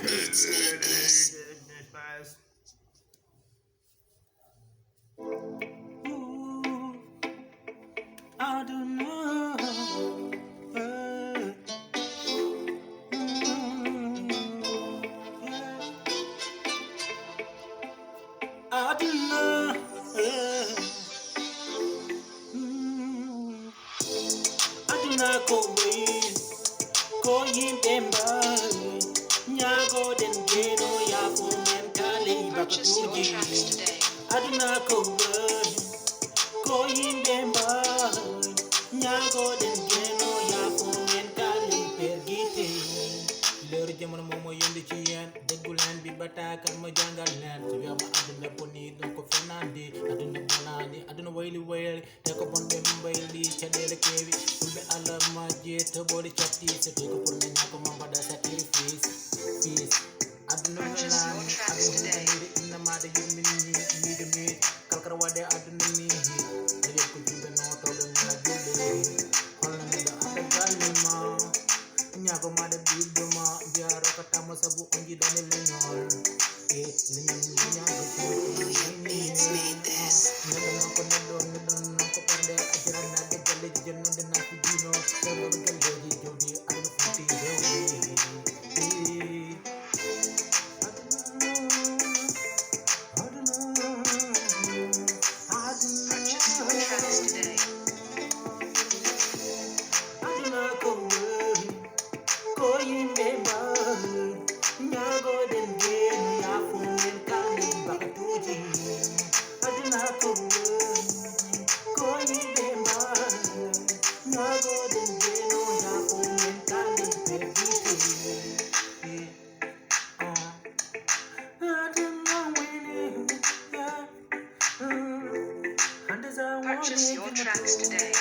Let's make this. Ooh, I don't know. I don't know. I do not go away. Go in Demba. Nyago den geno ya for mentally Purchase your tracks bakatuji. today. I do not go away. Go in Demba. Nyago den geno ya for mentally pergite. Lor jamono momo yende ci yeen deggulen bi batakal ma jangal len ci yama aduna ko ni dum ko fenandi aduna bonani aduna wayli wayli te ko bon be mbayli ci dele kewi fulbe ala ma jeta bodi chatti se te ko pour na ko mamba da sacrifice peace aduna Purchase your melani tracks aduna today. ni inna ma da yimmi ni de mi kalkar wade aduna ni de ko jumbe no to be na julle holna ni da adagal ma Nyago mada biduma biaro katama sabu onji dani lenyol lenyol nyago Let's make this. nyago nako nedo nako perde ajira nade galle jenno de naku dino sebo galle jodi anu futi dewi Purchase your tracks today. Koyinde ba nyago den gen ya fumen kali bakatuji aduna ko koyinde ba nyago den gen ya fumen kali pergiti aduna winning and as I want Purchase your tracks today.